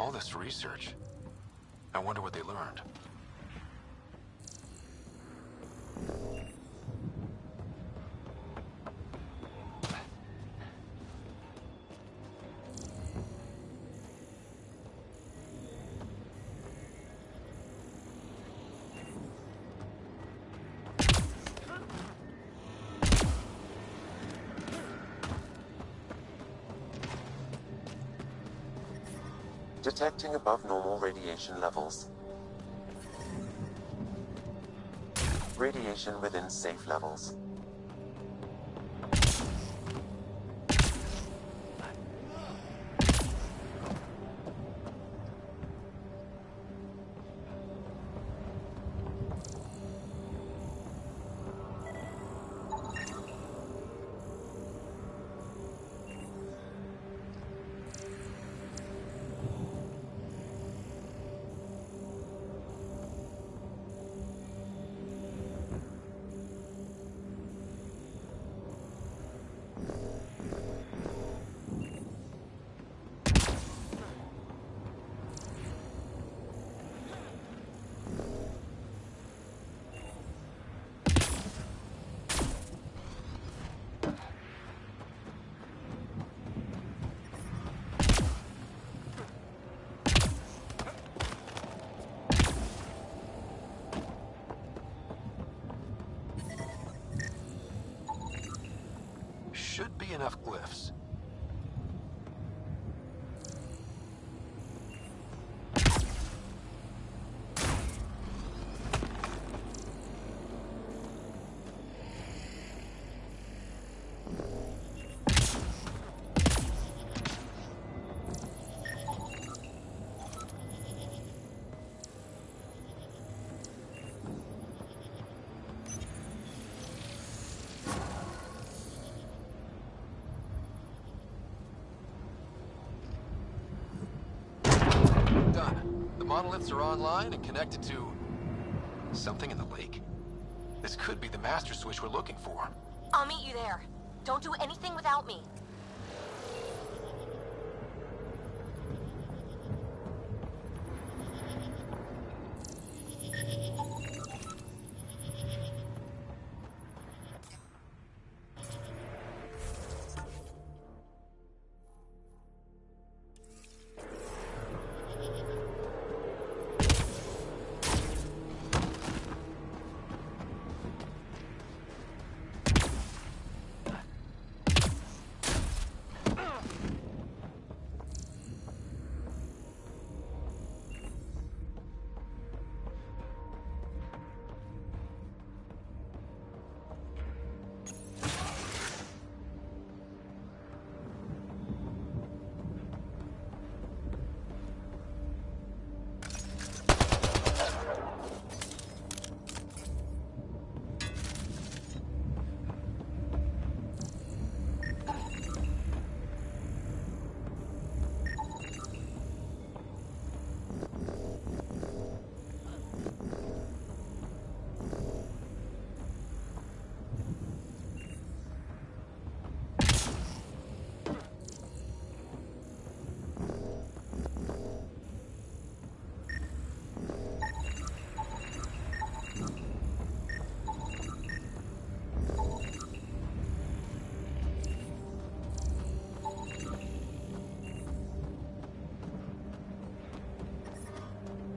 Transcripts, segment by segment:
All this research. I wonder what they learned. Detecting above normal radiation levels. Radiation within safe levels. Should be enough glyphs. Done. The monoliths are online and connected to something in the lake. This could be the master switch we're looking for. I'll meet you there. Don't do anything without me.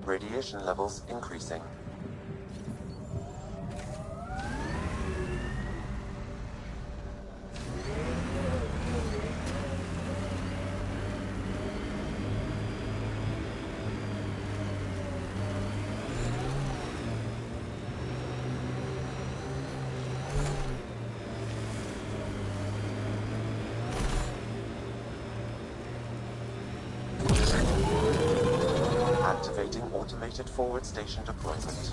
Radiation levels increasing. Activating automated forward station deployment.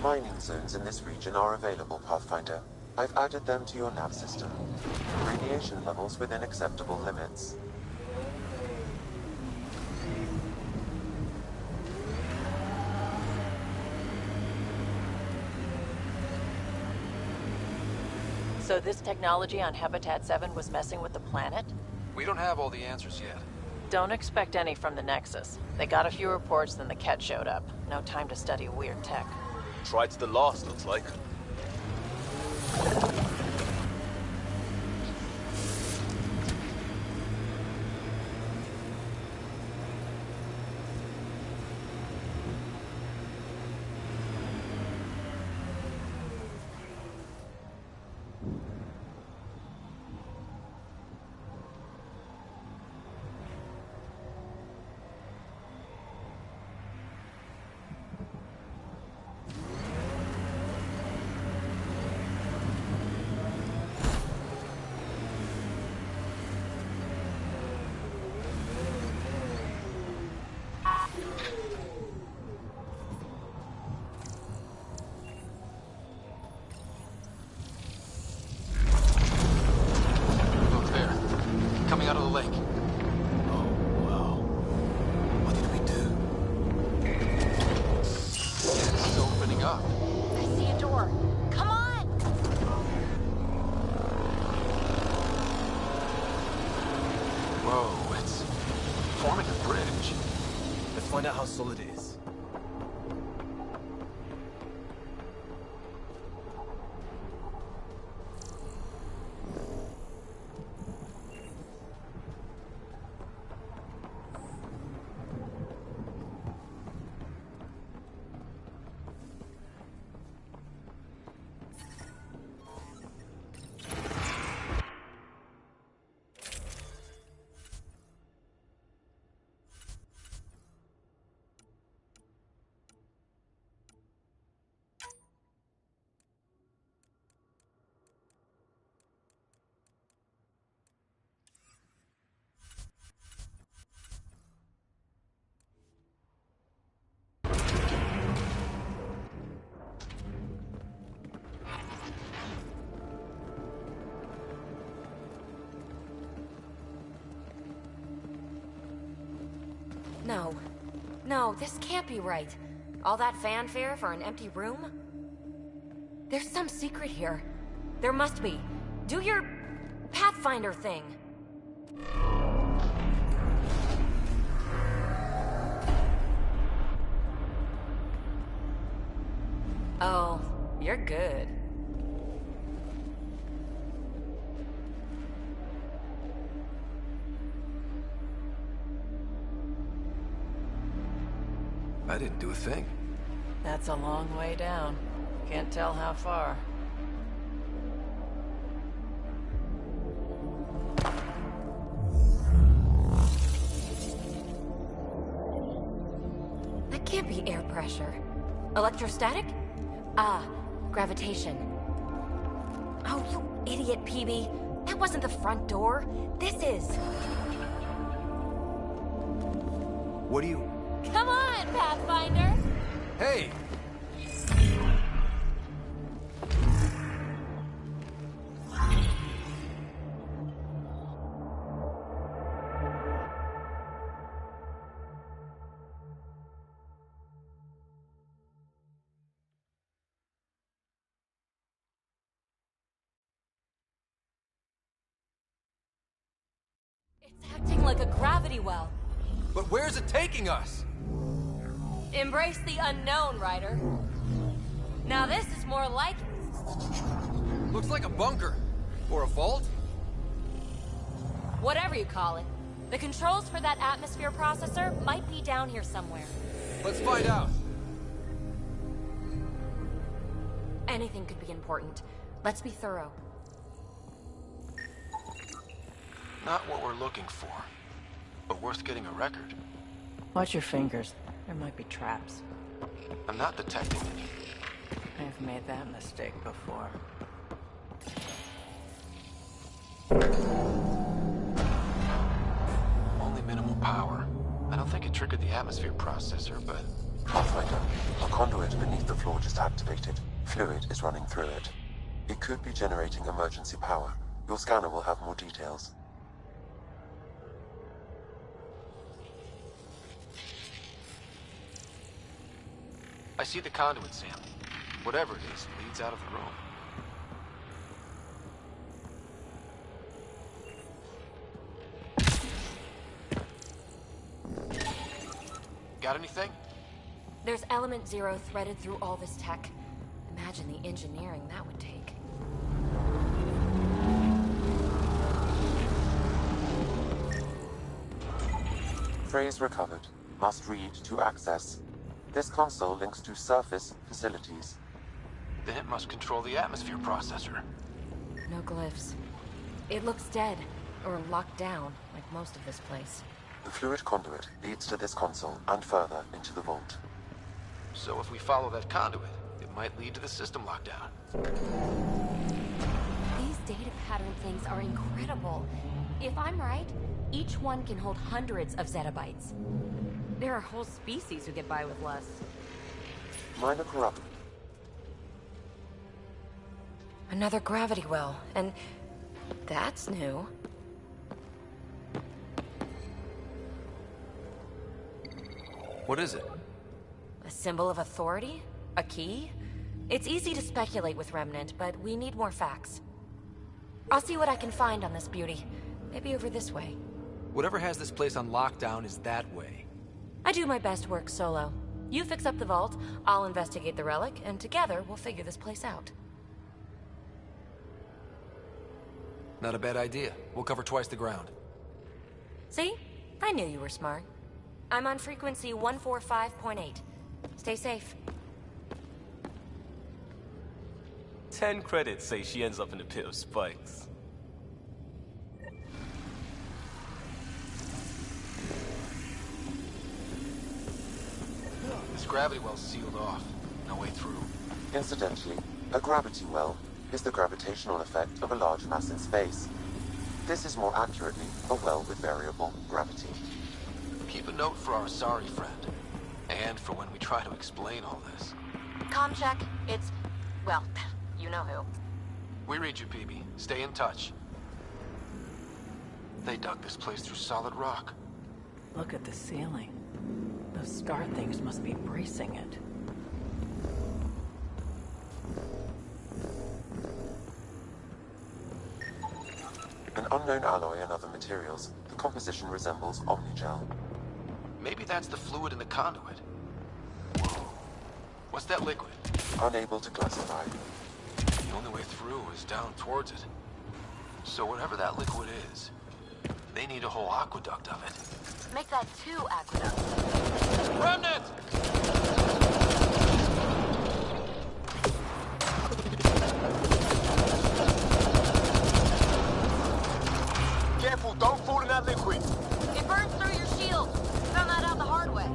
Mining zones in this region are available, Pathfinder. I've added them to your nav system. Radiation levels within acceptable limits. So this technology on Habitat 7 was messing with the planet? We don't have all the answers yet. Don't expect any from the Nexus. They got a few reports, then the Ket showed up. No time to study weird tech. Tried to the last, looks like. Look there. Coming out of the lake. Oh, wow. What did we do? It's opening up. I see a door. Come on! Whoa, it's forming a bridge. Let's find out how solid it is. No. No, this can't be right. All that fanfare for an empty room? There's some secret here. There must be. Do your Pathfinder thing. Oh, you're good. I didn't do a thing. That's a long way down. Can't tell how far. That can't be air pressure. Electrostatic? Ah, gravitation. Oh, you idiot, PB. That wasn't the front door. This is. What do you... Come on, Pathfinder! Hey! It's acting like a gravity well. But where's it taking us? Embrace the unknown, Ryder. Now this is more like it. Looks like a bunker. Or a vault? Whatever you call it. The controls for that atmosphere processor might be down here somewhere. Let's find out. Anything could be important. Let's be thorough. Not what we're looking for. But worth getting a record. Watch your fingers. There might be traps. I'm not detecting it. I've made that mistake before. Only minimal power. I don't think it triggered the atmosphere processor, but... Pathfinder, a conduit beneath the floor just activated. Fluid is running through it. It could be generating emergency power. Your scanner will have more details. I see the conduit, Sam. Whatever it is, leads out of the room. got anything? There's Element Zero threaded through all this tech. Imagine the engineering that would take. Phrase recovered. Must read to access. This console links to surface facilities. Then it must control the atmosphere processor. No glyphs. It looks dead, or locked down, like most of this place. The fluid conduit leads to this console and further into the vault. So if we follow that conduit, it might lead to the system lockdown. These data pattern things are incredible. If I'm right, each one can hold hundreds of zettabytes. There are whole species who get by with less. Minor corruption. Another gravity well, and that's new. What is it? A symbol of authority? A key? It's easy to speculate with Remnant, but we need more facts. I'll see what I can find on this beauty. Maybe over this way. Whatever has this place on lockdown is that way. I do my best work solo. You fix up the vault, I'll investigate the relic, and together we'll figure this place out. Not a bad idea. We'll cover twice the ground. See? I knew you were smart. I'm on frequency 145.8. Stay safe. 10 credits say she ends up in a pit of spikes. This gravity well's sealed off. No way through. Incidentally, a gravity well is the gravitational effect of a large mass in space. This is more accurately a well with variable gravity. Keep a note for our sorry friend. And for when we try to explain all this. Comm check. It's... well, you know who. We read you, PB. Stay in touch. They dug this place through solid rock. Look at the ceiling. Those star things must be bracing it. An unknown alloy and other materials, the composition resembles omnigel. Maybe that's the fluid in the conduit. Whoa. What's that liquid? Unable to classify. The only way through is down towards it. So whatever that liquid is, they need a whole aqueduct of it. Make that 2 aqueducts. Remnant! Careful, don't fall in that liquid. It burns through your shield. Found that out the hard way.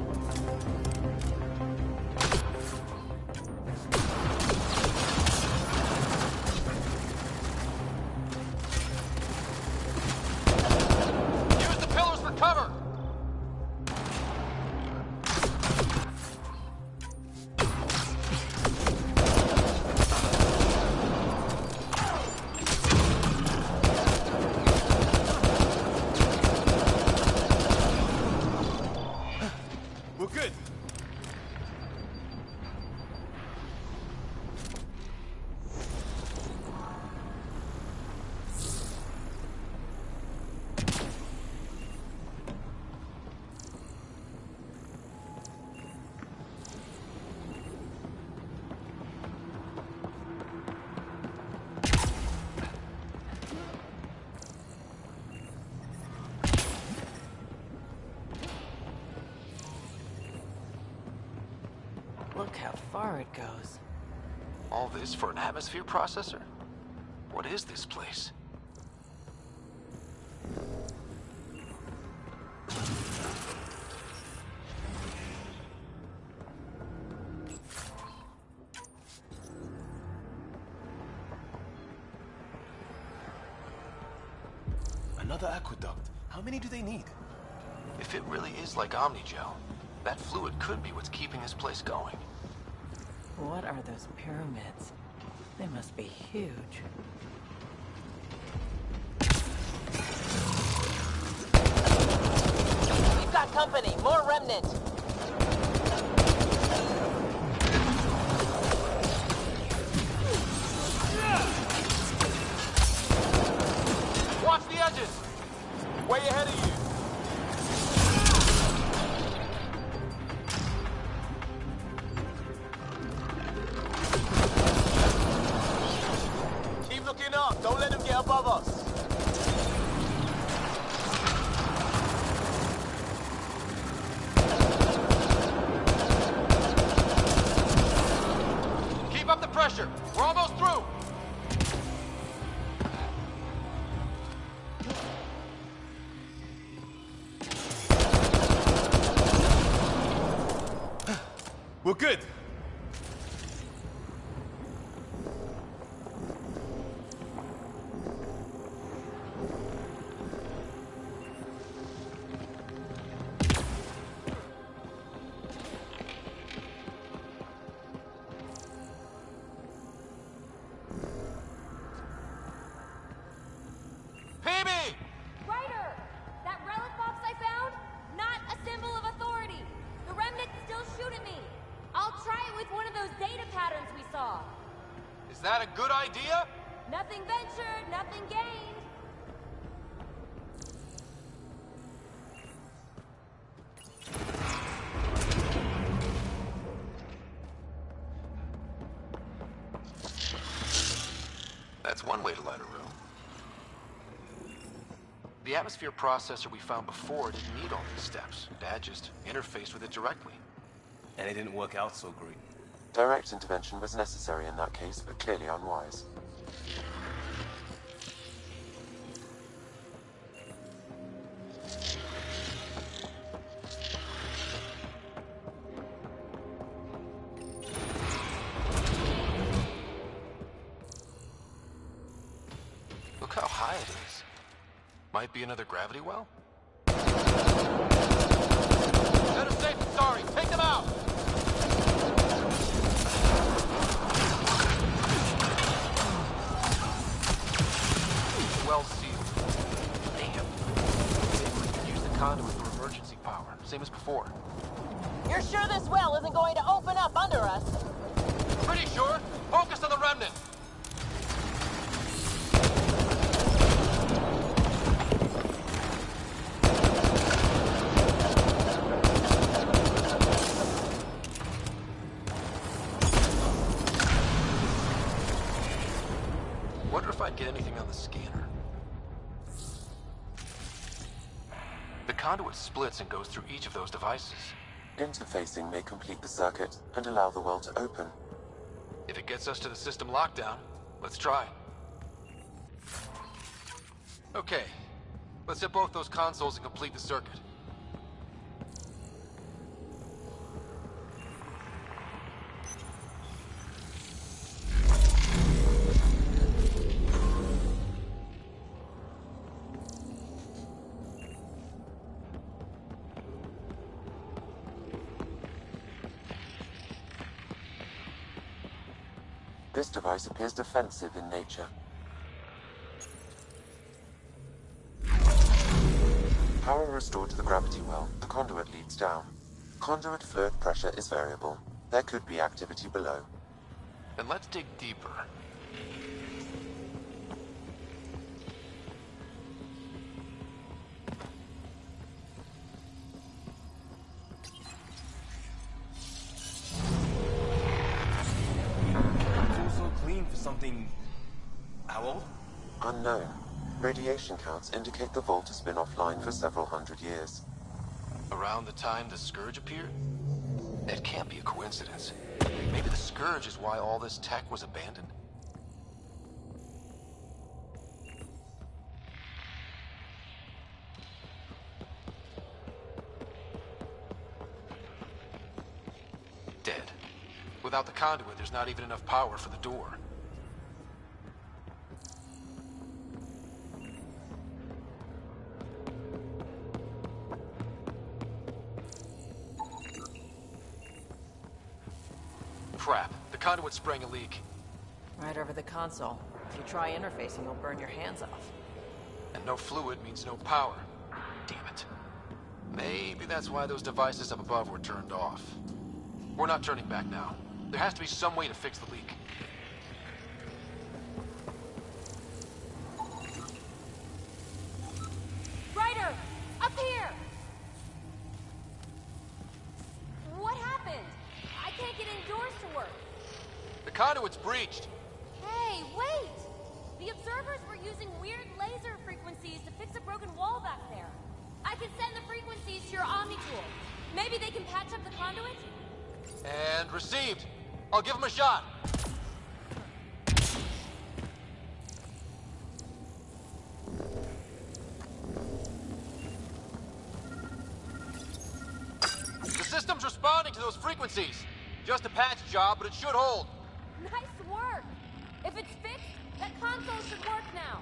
Use the pillars for cover! We're good. Look how far it goes. All this for an atmosphere processor? What is this place? Another aqueduct. How many do they need? If it really is like Omnigel, that fluid could be what's keeping this place going. What are those pyramids? They must be huge. We've got company. More Remnant. Watch the edges! Way ahead of you! Chin up! Don't let him get above us! Keep up the pressure! We're almost through! We're good! Ryder! That relic box I found? Not a symbol of authority. The remnants still shoot at me. I'll try it with one of those data patterns we saw. Is that a good idea? Nothing ventured, nothing gained. That's one way to light a room. The atmosphere processor we found before didn't need all these steps. Dad just interfaced with it directly. And it didn't work out so great. Direct intervention was necessary in that case, but clearly unwise. Look how high it is. Might be another gravity well? Better safe than sorry. Take them out! Well sealed. Damn. We can use the conduit for emergency power, same as before. You're sure this well isn't going to open up under us? Pretty sure. Focus on the remnant. Wonder if I'd get anything on the scanner. The conduit splits and goes through each of those devices. Interfacing may complete the circuit and allow the well to open. If it gets us to the system lockdown, let's try. Okay, let's hit both those consoles and complete the circuit. This device appears defensive in nature. Power restored to the gravity well. The conduit leads down. Conduit fluid pressure is variable. There could be activity below. Then let's dig deeper. Seems so clean for something... How old? Unknown. Radiation counts indicate the vault has been offline for several hundred years. Around the time the Scourge appeared? That can't be a coincidence. Maybe the Scourge is why all this tech was abandoned? Dead. Without the conduit, there's not even enough power for the door. Crap. The conduit sprang a leak. Right over the console. If you try interfacing, you'll burn your hands off. And no fluid means no power. Damn it. Maybe that's why those devices up above were turned off. We're not turning back now. There has to be some way to fix the leak. Ryder! Up here! What happened? I can't get indoors to work. The conduit's breached. Hey, wait! The observer using weird laser frequencies to fix a broken wall back there. I can send the frequencies to your Omni tool. Maybe they can patch up the conduit? And received. I'll give him a shot. The system's responding to those frequencies. Just a patch job, but it should hold. Nice work! If it's fixed, that console should work now.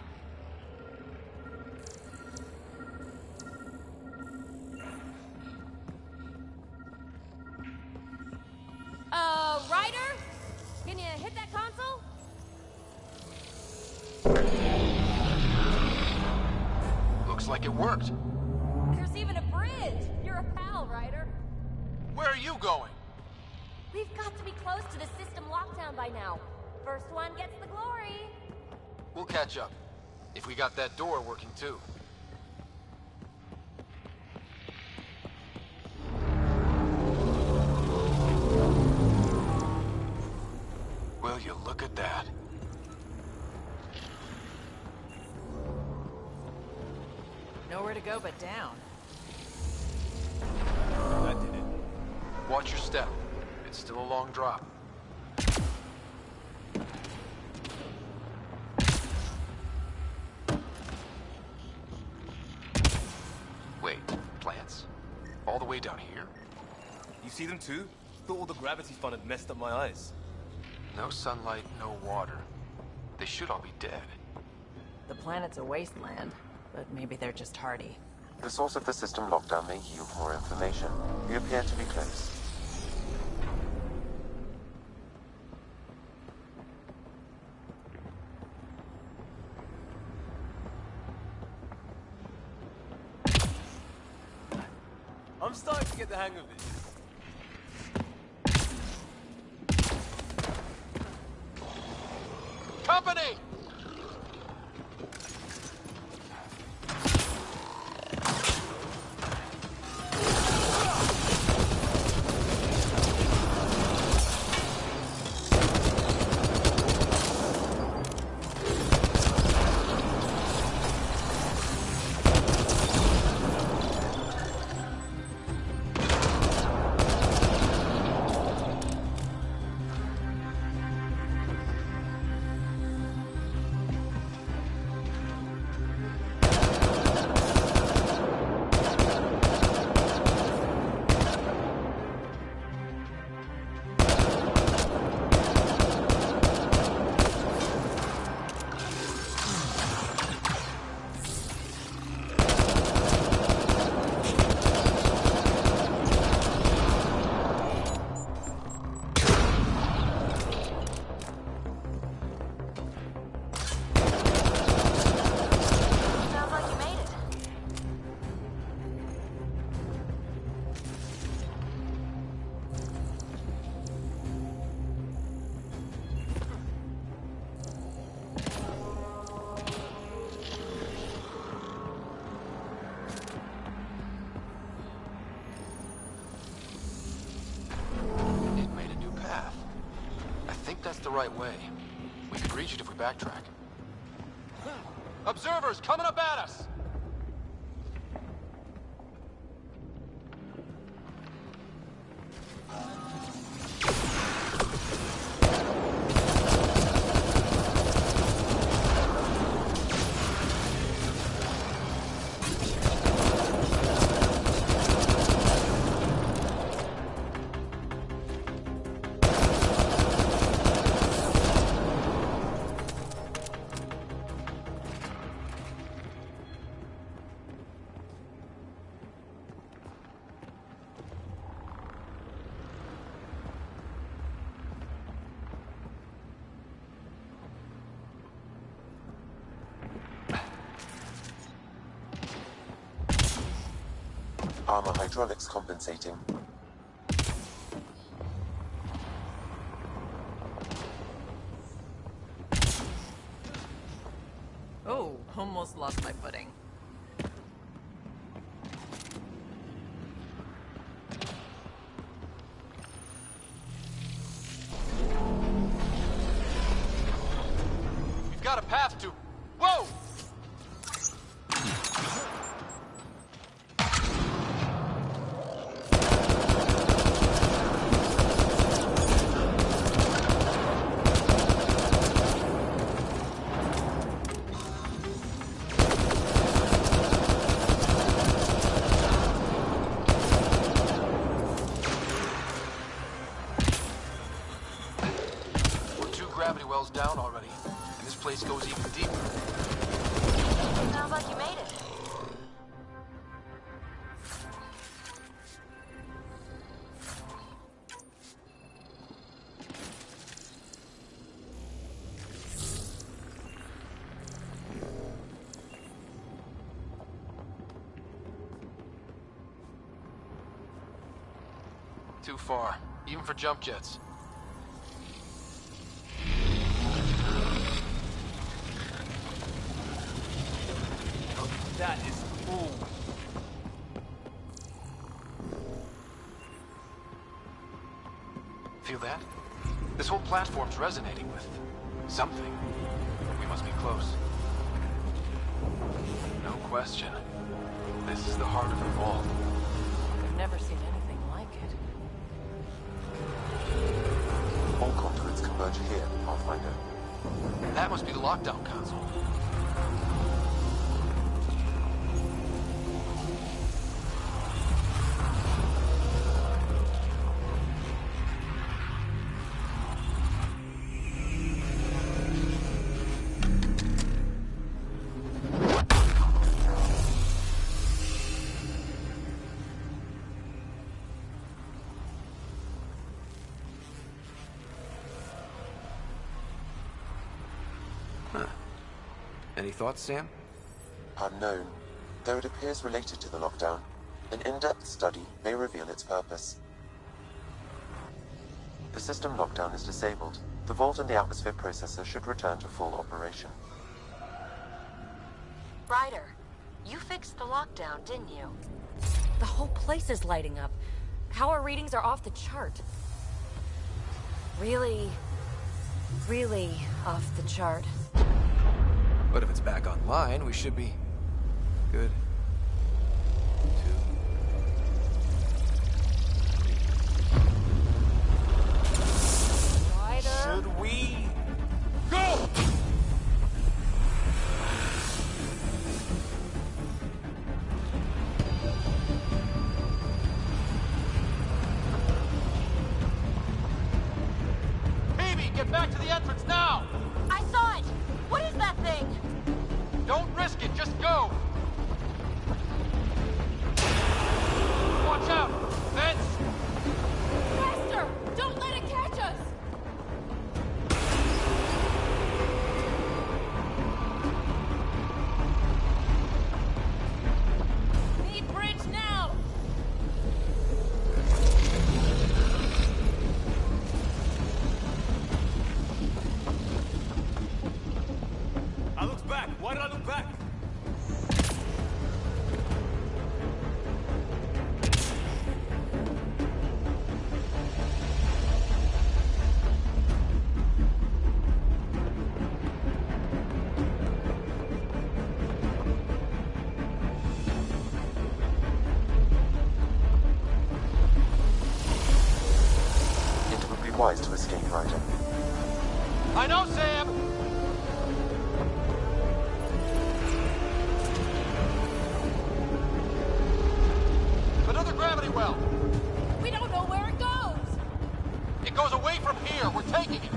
Ryder? Can you hit that console? Looks like it worked. There's even a bridge. You're a pal, Ryder. Where are you going? We've got to be close to the system lockdown by now. First one gets the glory. We'll catch up. If we got that door working too. Will you look at that? Nowhere to go but down. That did it. Watch your step. It's still a long drop. Wait, plants? All the way down here? You see them too? Thought all the gravity fun had messed up my eyes. No sunlight, no water. They should all be dead. The planet's a wasteland, but maybe they're just hardy. The source of the system lockdown may yield more information. We appear to be close. I'm starting to get the hang of this. Company! Sounds like you made it. It made a new path. I think that's the right way. We could reach it if we backtrack. Observers coming up at us! Armor hydraulics compensating. Oh, almost lost my footing. We've got a path to... Whoa! gravity, and this place goes even deeper. Sounds like you made it. Too far, even for jump jets. That is cool. Feel that? This whole platform's resonating with something. We must be close. No question. This is the heart of the vault. I've never seen anything like it. All conduits converge here, Pathfinder. That must be the lockdown console. Any thoughts, Sam? Unknown, though it appears related to the lockdown. An in-depth study may reveal its purpose. The system lockdown is disabled. The vault and the atmosphere processor should return to full operation. Ryder, you fixed the lockdown, didn't you? The whole place is lighting up. Power readings are off the chart. Really off the chart. But if it's back online, we should be good. Ryder. Should we go? Phoebe, get back to the entrance now! I saw it! What is that thing? Don't risk it, just go! Watch out! Vents! Faster! Don't let it catch us! Need bridge now! I looked back. Why did I look back? It would be wise to escape, Ryder. I know, Sam! Another gravity well! We don't know where it goes! It goes away from here! We're taking it!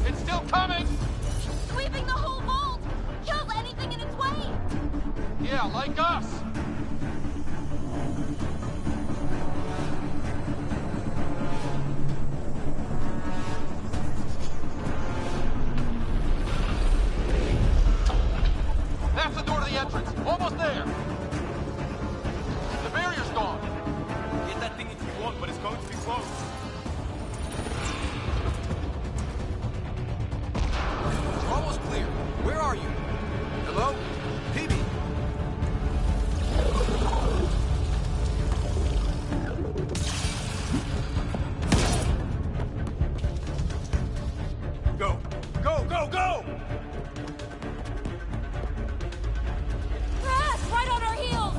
It's still coming! Sweeping the whole vault! Kills anything in its way! Yeah, like us! That's the door to the entrance! Almost there! The barrier's gone! Get that thing if you want, but it's going to be close. We're almost clear. Where are you? Hello? Phoebe? Go! Go, go, go! Crash! Right on our heels!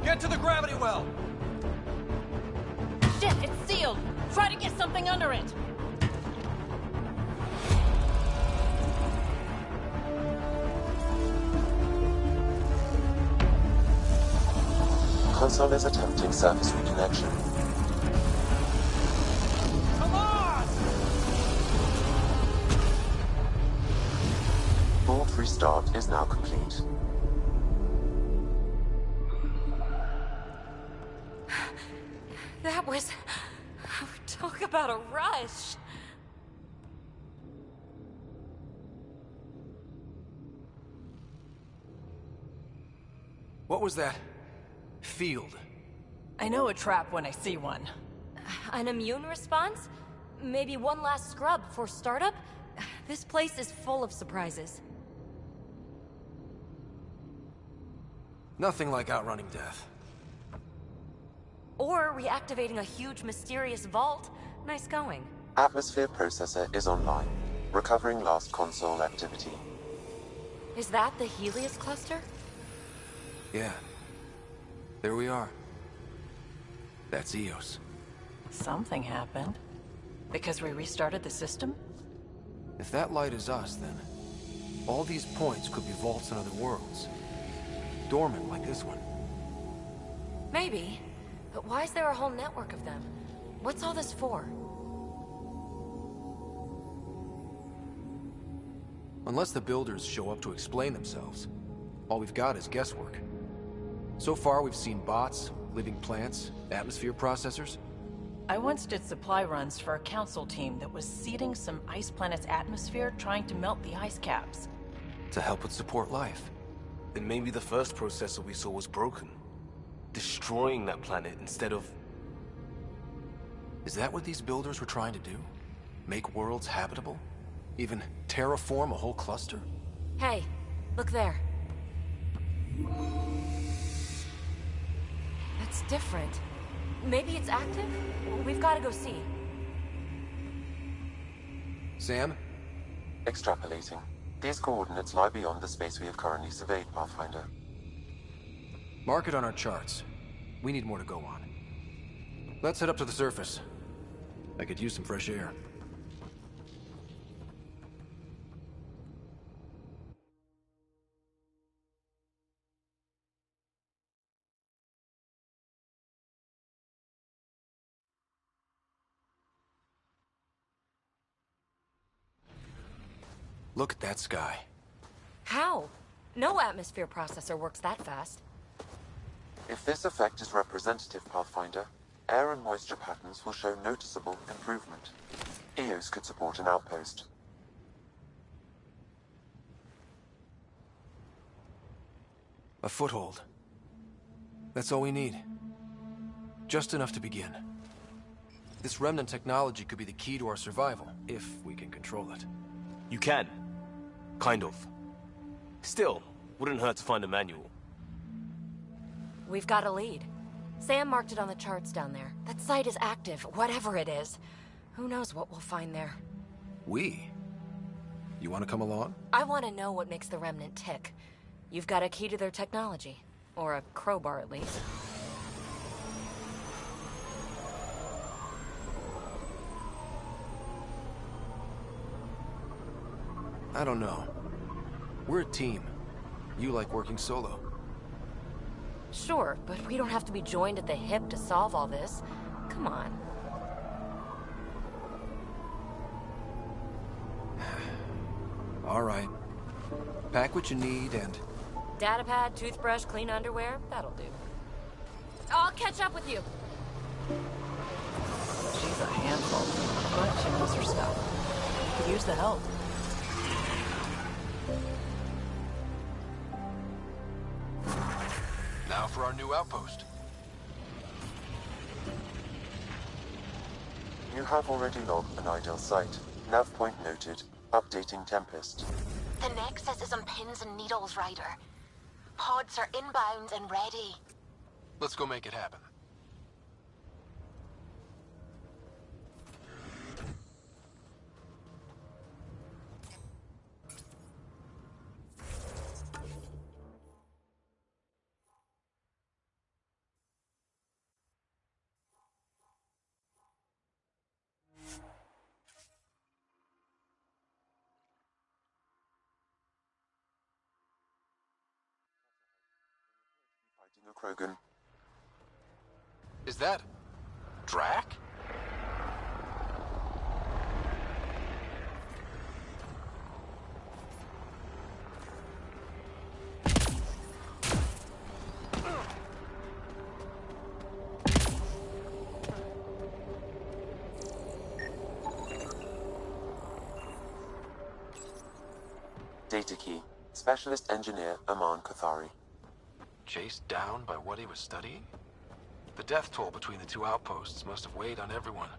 Get to the gravity well! Shit, it's sealed! Try to get something under it! Console is attempting surface reconnection. Come on! restart is now complete. That was... Talk about a rush. What was that? Field. I know a trap when I see one. An immune response? Maybe one last scrub for startup? This place is full of surprises. Nothing like outrunning death. Or reactivating a huge mysterious vault. Nice going. Atmosphere processor is online, recovering last console activity. Is that the Helios cluster? Yeah. There we are. That's Eos. Something happened. Because we restarted the system? If that light is us, then all these points could be vaults in other worlds. Dormant like this one. Maybe. But why is there a whole network of them? What's all this for? Unless the builders show up to explain themselves, all we've got is guesswork. So far, we've seen bots, living plants, atmosphere processors. I once did supply runs for a council team that was seeding some ice planet's atmosphere, trying to melt the ice caps. To help it support life. Then maybe the first processor we saw was broken. Destroying that planet instead of... Is that what these builders were trying to do? Make worlds habitable? Even terraform a whole cluster? Hey, look there. That's different. Maybe it's active? We've got to go see. Sam? Extrapolating. These coordinates lie beyond the space we have currently surveyed, Pathfinder. Mark it on our charts. We need more to go on. Let's head up to the surface. I could use some fresh air. Look at that sky. How? No atmosphere processor works that fast. If this effect is representative, Pathfinder, air and moisture patterns will show noticeable improvement. Eos could support an outpost. A foothold. That's all we need. Just enough to begin. This remnant technology could be the key to our survival, if we can control it. You can. Kind of. Still, wouldn't hurt to find a manual. We've got a lead. Sam marked it on the charts down there. That site is active, whatever it is. Who knows what we'll find there. We? You want to come along? I want to know what makes the Remnant tick. You've got a key to their technology. Or a crowbar, at least. I don't know. We're a team. You like working solo. Sure, but we don't have to be joined at the hip to solve all this. Come on. All right. Pack what you need and... Datapad, toothbrush, clean underwear, that'll do. I'll catch up with you. She's a handful, but she knows her stuff. Could use the help. Now for our new outpost. You have already logged an ideal site. Nav point noted. Updating Tempest. The Nexus is on pins and needles, Ryder. Pods are inbound and ready. Let's go make it happen. Fighting a Krogan. Is that... Drac? Data key. Specialist Engineer Aman Kathari. Chased down by what he was studying? The death toll between the two outposts must have weighed on everyone.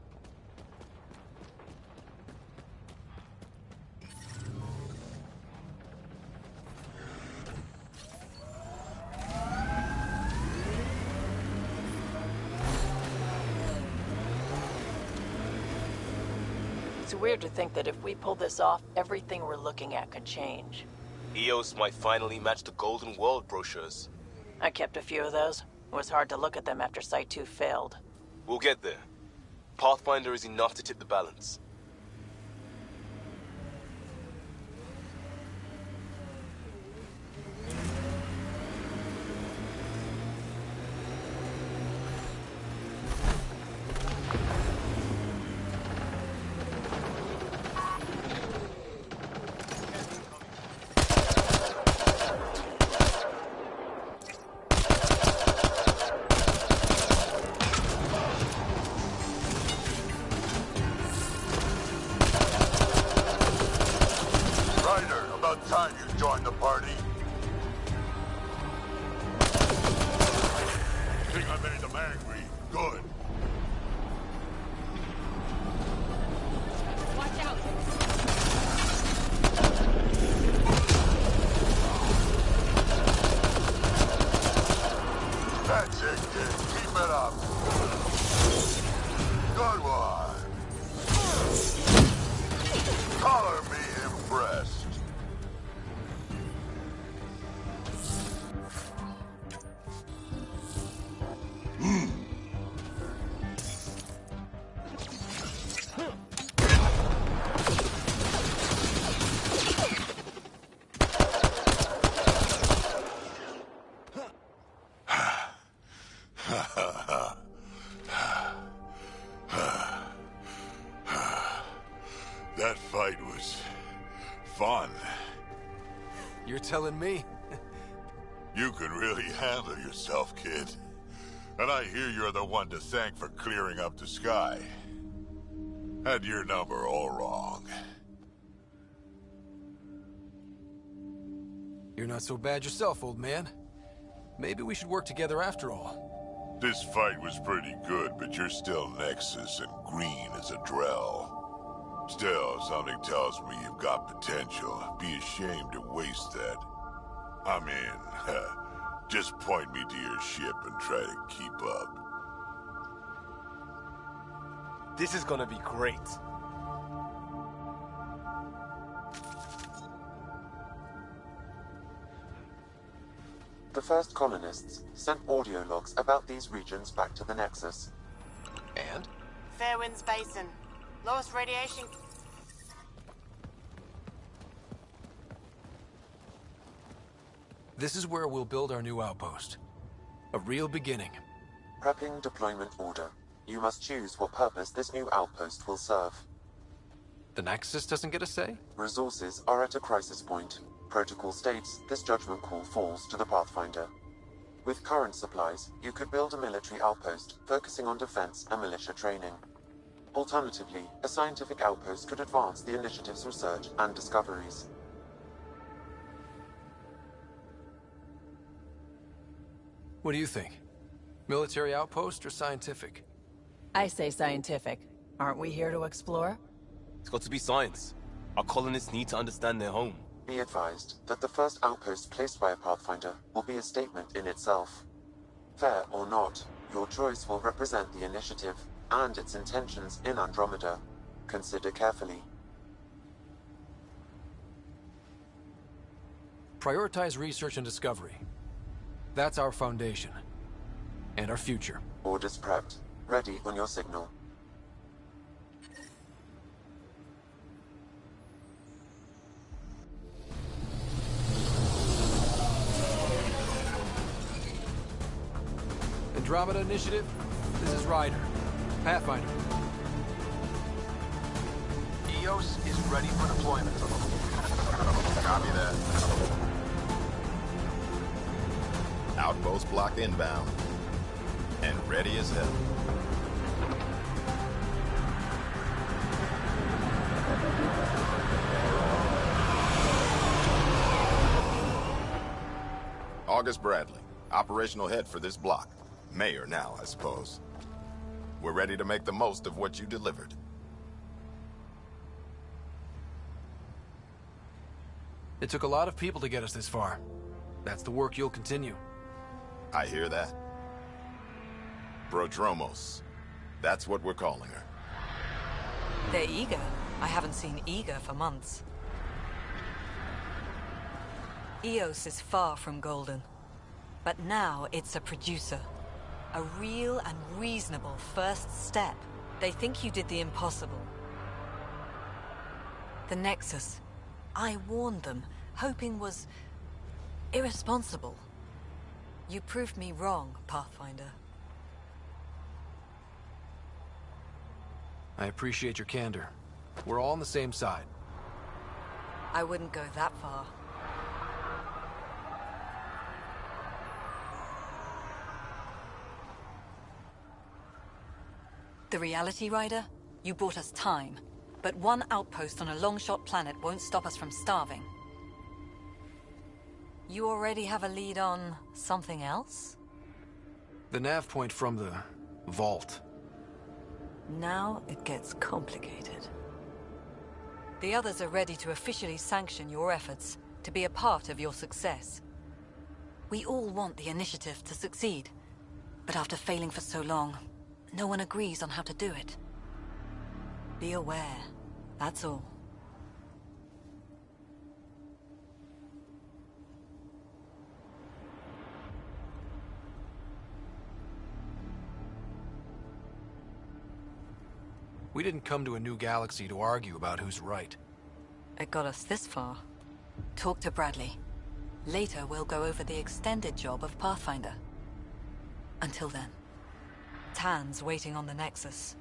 It's weird to think that if we pull this off, everything we're looking at could change. EOS might finally match the Golden World brochures. I kept a few of those. It was hard to look at them after Site 2 failed. We'll get there. Pathfinder is enough to tip the balance. Time you joined the party. Think I made them angry. Good. Watch out! That's it, kid. Keep it up. Good one. Color me impressed. That fight was fun. You're telling me? You can really handle yourself, kid. And I hear you're the one to thank for clearing up the sky. Had your number all wrong. You're not so bad yourself, old man. Maybe we should work together after all. This fight was pretty good, but you're still Nexus and green as a Drell. Still, something tells me you've got potential. Be ashamed to waste that. I mean, just point me to your ship and try to keep up. This is gonna be great. The first colonists sent audio logs about these regions back to the Nexus. And? Fairwinds Basin. Lowest radiation... This is where we'll build our new outpost. A real beginning. Prepping deployment order. You must choose what purpose this new outpost will serve. The Nexus doesn't get a say? Resources are at a crisis point. Protocol states this judgment call falls to the Pathfinder. With current supplies, you could build a military outpost focusing on defense and militia training. Alternatively, a scientific outpost could advance the initiative's research and discoveries. What do you think? Military outpost or scientific? I say scientific. Aren't we here to explore? It's got to be science. Our colonists need to understand their home. Be advised that the first outpost placed by a Pathfinder will be a statement in itself. Fair or not, your choice will represent the initiative and its intentions in Andromeda. Consider carefully. Prioritize research and discovery. That's our foundation. And our future. Orders prepped. Ready on your signal. Andromeda Initiative, this is Ryder. Pathfinder. EOS is ready for deployment. Copy that. Outpost block inbound. And ready as hell. August Bradley, operational head for this block. Mayor now, I suppose. We're ready to make the most of what you delivered. It took a lot of people to get us this far. That's the work you'll continue. I hear that. Prodromos. That's what we're calling her. They're eager. I haven't seen eager for months. Eos is far from golden. But now it's a producer. A real and reasonable first step. They think you did the impossible. The Nexus. I warned them, hoping was irresponsible. You proved me wrong, Pathfinder. I appreciate your candor. We're all on the same side. I wouldn't go that far. The Reality Rider? You bought us time. But one outpost on a long-shot planet won't stop us from starving. You already have a lead on something else? The nav point from the vault. Now it gets complicated. The others are ready to officially sanction your efforts, to be a part of your success. We all want the initiative to succeed, but after failing for so long, no one agrees on how to do it. Be aware, that's all. We didn't come to a new galaxy to argue about who's right. It got us this far. Talk to Bradley. Later, we'll go over the extended job of Pathfinder. Until then, Tan's waiting on the Nexus.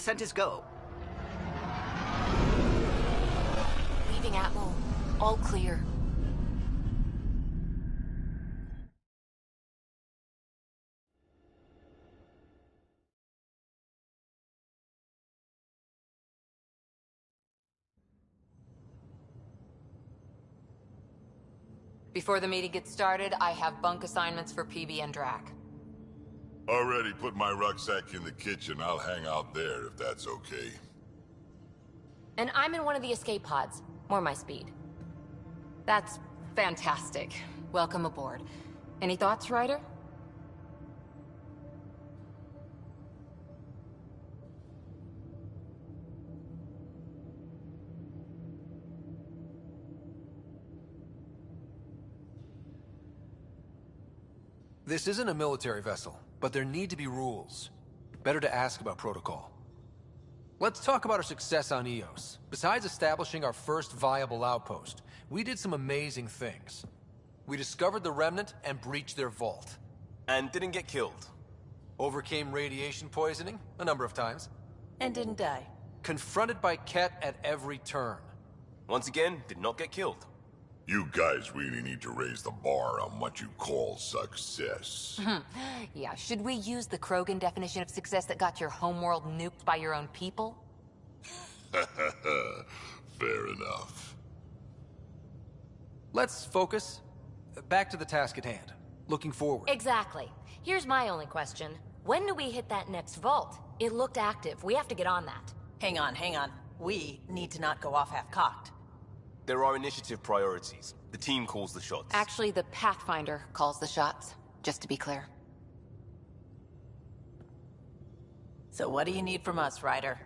descent is go. Leaving Atmo. All clear. Before the meeting gets started, I have bunk assignments for PB and Drac. Already put my rucksack in the kitchen. I'll hang out there if that's okay. And I'm in one of the escape pods. More my speed. That's fantastic. Welcome aboard. Any thoughts, Ryder? This isn't a military vessel, but there need to be rules. Better to ask about protocol. Let's talk about our success on Eos. Besides establishing our first viable outpost, we did some amazing things. We discovered the Remnant and breached their vault. And didn't get killed. Overcame radiation poisoning a number of times. And didn't die. Confronted by Ket at every turn. Once again, did not get killed. You guys really need to raise the bar on what you call success. Yeah, should we use the Krogan definition of success that got your homeworld nuked by your own people? Fair enough. Let's focus. Back to the task at hand. Looking forward. Exactly. Here's my only question. When do we hit that next vault? It looked active. We have to get on that. Hang on, hang on. We need to not go off half-cocked. There are initiative priorities. The team calls the shots. Actually, the Pathfinder calls the shots, just to be clear. So what do you need from us, Ryder?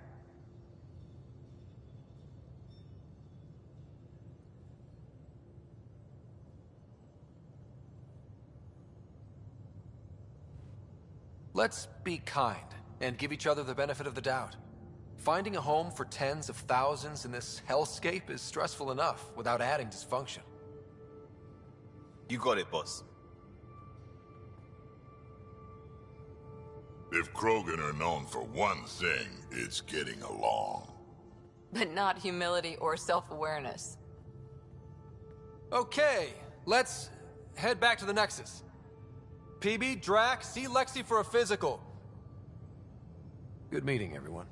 Let's be kind and give each other the benefit of the doubt. Finding a home for tens of thousands in this hellscape is stressful enough without adding dysfunction. You got it, boss. If Krogan are known for one thing, it's getting along. But not humility or self-awareness. Okay, let's head back to the Nexus. PB, Drac, see Lexi for a physical. Good meeting, everyone.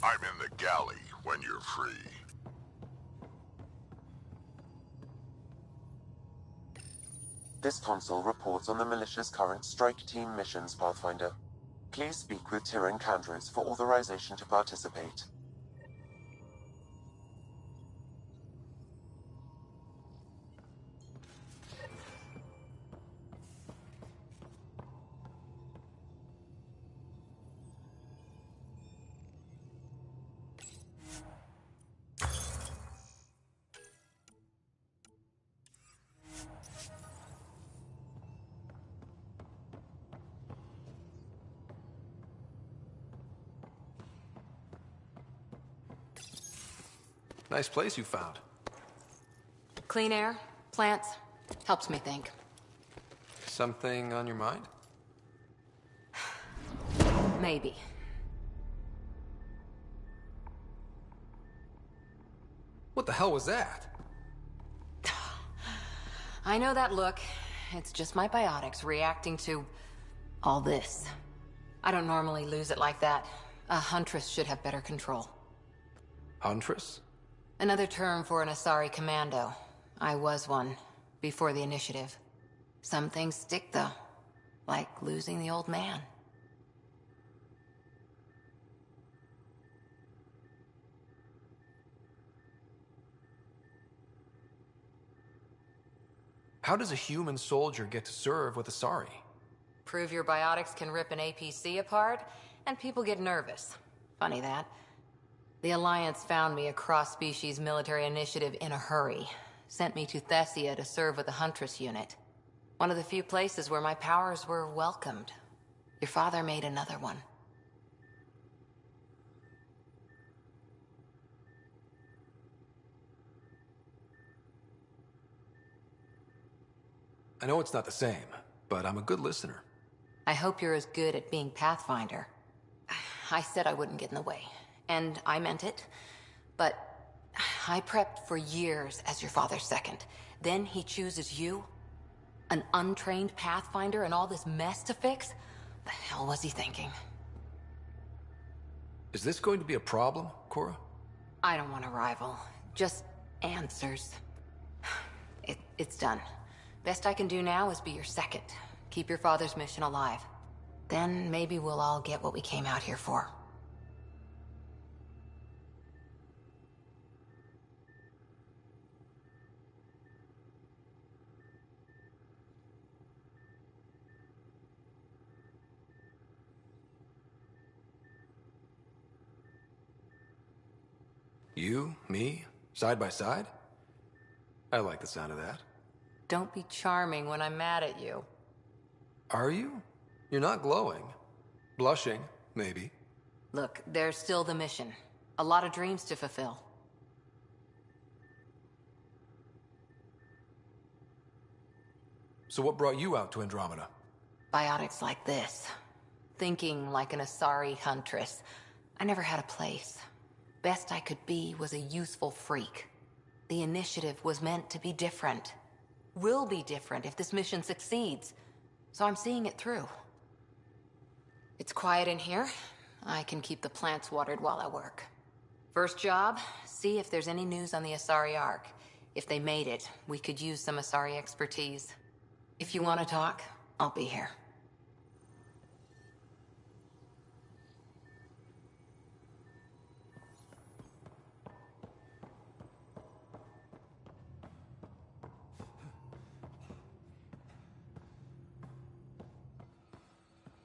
I'm in the galley when you're free. This console reports on the militia's current strike team missions, Pathfinder. Please speak with Tyrion Candros for authorization to participate. Nice place you found. Clean air, plants, helps me think. Something on your mind? Maybe. What the hell was that? I know that look. It's just my biotics reacting to all this. I don't normally lose it like that. A huntress should have better control. Huntress? Another term for an Asari commando. I was one, before the initiative. Some things stick, though. Like losing the old man. How does a human soldier get to serve with Asari? Prove your biotics can rip an APC apart, and people get nervous. Funny that. The Alliance found me a cross-species military initiative in a hurry. Sent me to Thessia to serve with the Huntress unit. One of the few places where my powers were welcomed. Your father made another one. I know it's not the same, but I'm a good listener. I hope you're as good at being Pathfinder. I said I wouldn't get in the way, and I meant it. But I prepped for years as your father's second. Then he chooses you? An untrained Pathfinder and all this mess to fix? The hell was he thinking? Is this going to be a problem, Cora? I don't want a rival. Just answers. It's done. Best I can do now is be your second. Keep your father's mission alive. Then maybe we'll all get what we came out here for. You, me, side by side? I like the sound of that. Don't be charming when I'm mad at you. Are you? You're not glowing. Blushing, maybe. Look, there's still the mission. A lot of dreams to fulfill. So what brought you out to Andromeda? Biotics like this. Thinking like an Asari huntress. I never had a place. Best I could be was a useful freak. The initiative was meant to be different. Will be different if this mission succeeds. So I'm seeing it through. It's quiet in here. I can keep the plants watered while I work. First job, see if there's any news on the Asari Ark. If they made it, we could use some Asari expertise. If you want to talk, I'll be here.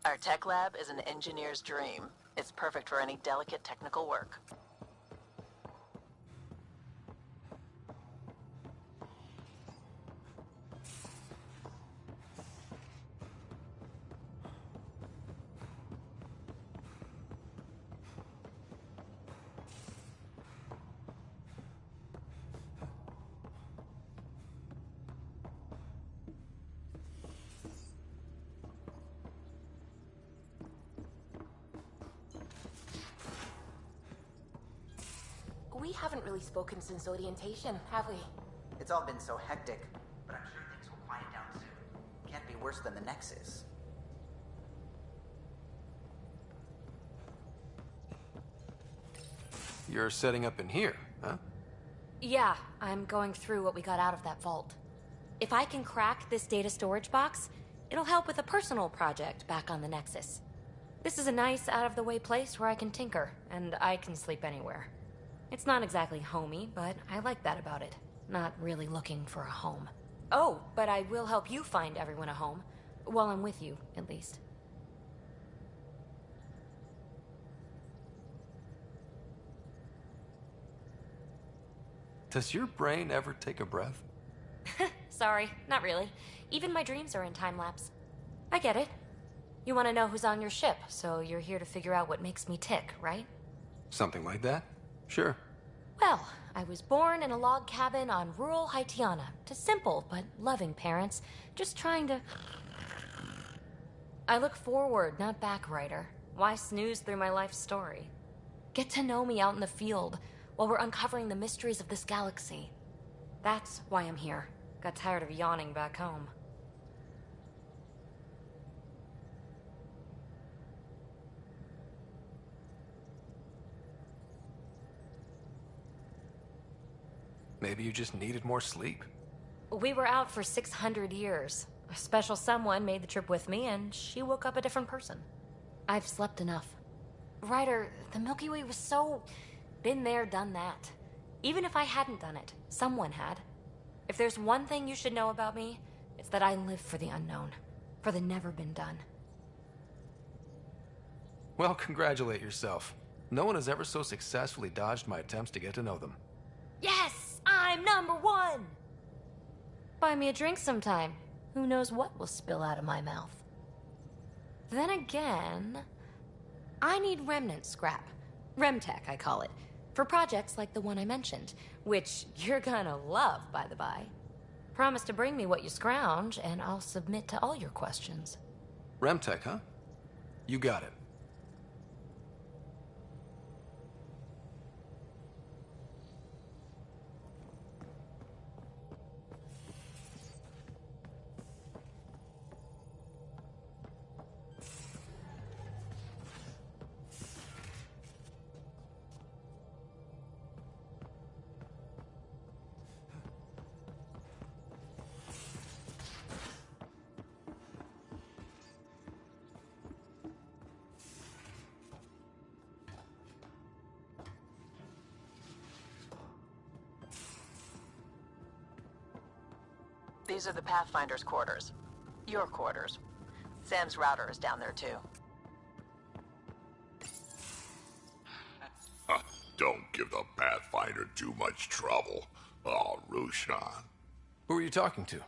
Our tech lab is an engineer's dream. It's perfect for any delicate technical work. We haven't really spoken since orientation, have we? It's all been so hectic, but I'm sure things will quiet down soon. Can't be worse than the Nexus. you're setting up in here, huh? Yeah, I'm going through what we got out of that vault. If I can crack this data storage box, it'll help with a personal project back on the Nexus. This is a nice, out-of-the-way place where I can tinker, and I can sleep anywhere. It's not exactly homey, but I like that about it. Not really looking for a home. Oh, but I will help you find everyone a home. While I'm with you, at least. Does your brain ever take a breath? Sorry, not really. Even my dreams are in time-lapse. I get it. You want to know who's on your ship, so you're here to figure out what makes me tick, right? Something like that? Sure. Well, I was born in a log cabin on rural Haitiana to simple but loving parents, just trying to... I look forward, not back, Ryder. Why snooze through my life story? Get to know me out in the field while we're uncovering the mysteries of this galaxy. That's why I'm here. Got tired of yawning back home. Maybe you just needed more sleep. We were out for 600 years. A special someone made the trip with me, and she woke up a different person. I've slept enough. Ryder, the Milky Way was so... been there, done that. Even if I hadn't done it, someone had. If there's one thing you should know about me, it's that I live for the unknown. For the never been done. Well, congratulate yourself. No one has ever so successfully dodged my attempts to get to know them. Yes! I'm #1! Buy me a drink sometime. Who knows what will spill out of my mouth. Then again... I need remnant scrap. Remtech, I call it. For projects like the one I mentioned. Which you're gonna love, by the by. Promise to bring me what you scrounge, and I'll submit to all your questions. Remtech, huh? You got it. These are the Pathfinder's quarters. Your quarters. Sam's router is down there, too. Don't give the Pathfinder too much trouble. Oh, Rushan. Who are you talking to?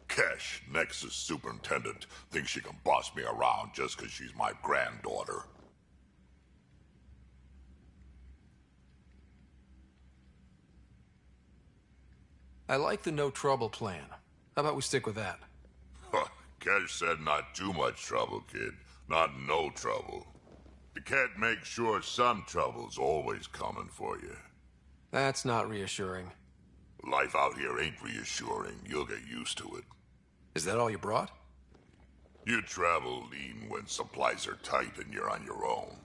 Kesh, Nexus Superintendent, thinks she can boss me around just because she's my granddaughter. I like the no trouble plan. How about we stick with that? Kesh said not too much trouble, kid. Not no trouble. The cat makes sure some trouble's always coming for you. That's not reassuring. Life out here ain't reassuring. You'll get used to it. Is that all you brought? You travel lean when supplies are tight and you're on your own.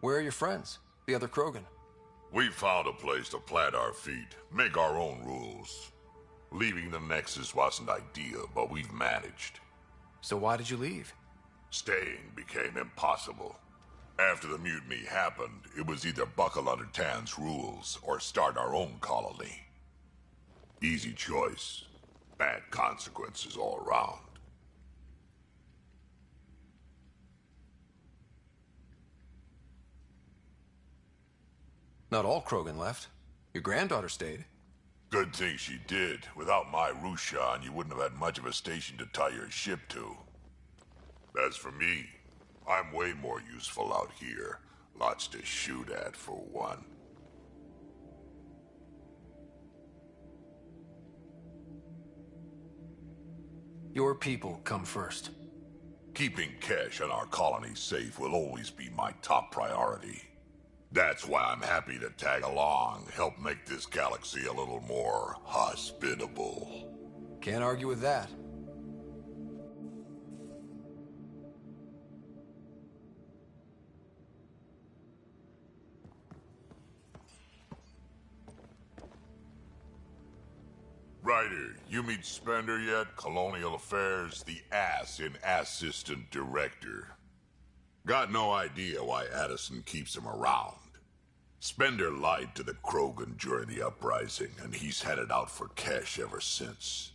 Where are your friends? The other Krogan? We found a place to plant our feet, make our own rules. Leaving the Nexus wasn't ideal, but we've managed. So why did you leave? Staying became impossible. After the mutiny happened, it was either buckle under Tan's rules or start our own colony. Easy choice. Bad consequences all around. Not all Krogan left. Your granddaughter stayed. Good thing she did. Without my Rushan, you wouldn't have had much of a station to tie your ship to. As for me, I'm way more useful out here. Lots to shoot at, for one. Your people come first. Keeping Kesh and our colony safe will always be my top priority. That's why I'm happy to tag along, help make this galaxy a little more hospitable. Can't argue with that. Ryder, you meet Spender yet? Colonial Affairs, the ass in assistant director. Got no idea why Addison keeps him around. Spender lied to the Krogan during the uprising, and he's headed out for cash ever since.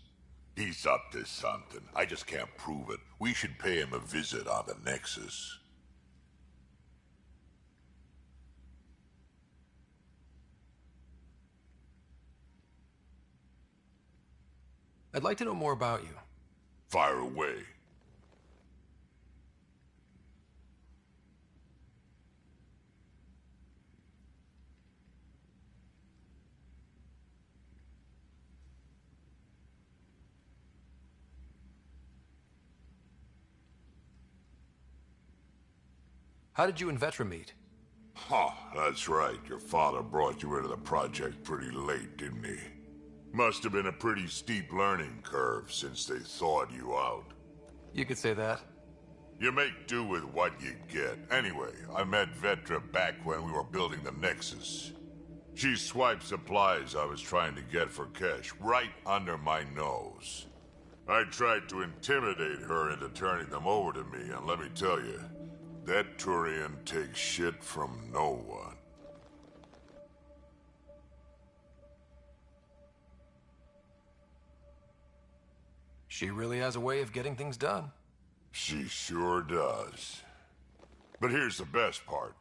He's up to something. I just can't prove it. We should pay him a visit on the Nexus. I'd like to know more about you. Fire away. How did you and Vetra meet? Huh, that's right. Your father brought you into the project pretty late, didn't he? Must have been a pretty steep learning curve since they thawed you out. You could say that. You make do with what you get. Anyway, I met Vetra back when we were building the Nexus. She swiped supplies I was trying to get for cash right under my nose. I tried to intimidate her into turning them over to me, and let me tell you, that Turian takes shit from no one. She really has a way of getting things done. She sure does. But here's the best part.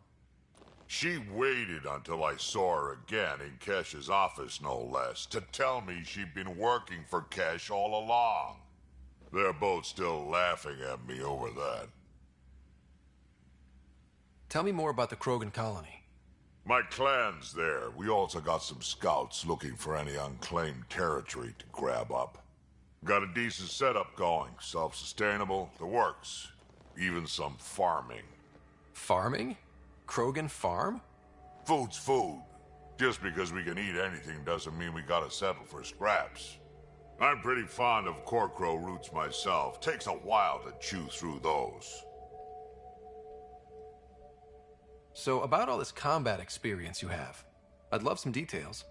She waited until I saw her again in Kesh's office, no less, to tell me she'd been working for Kesh all along. They're both still laughing at me over that. Tell me more about the Krogan colony. My clan's there. We also got some scouts looking for any unclaimed territory to grab up. Got a decent setup going. Self-sustainable, the works. Even some farming. Farming? Krogan farm? Food's food. Just because we can eat anything doesn't mean we gotta settle for scraps. I'm pretty fond of Corcrow roots myself. Takes a while to chew through those. So, about all this combat experience you have, I'd love some details.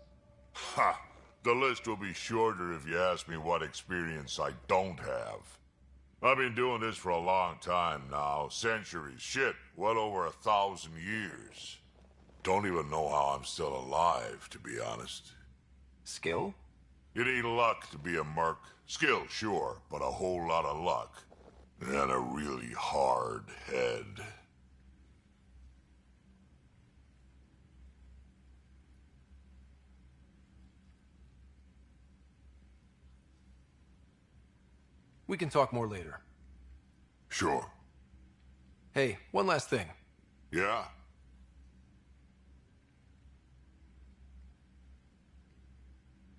Ha! The list will be shorter if you ask me what experience I don't have. I've been doing this for a long time now. Centuries. Shit, well over 1,000 years. Don't even know how I'm still alive, to be honest. Skill? You need luck to be a merc. Skill, sure, but a whole lot of luck. And a really hard head. We can talk more later. Sure. Hey, one last thing. Yeah?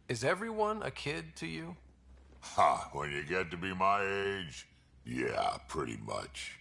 Is everyone a kid to you? Ha, when you get to be my age, yeah, pretty much.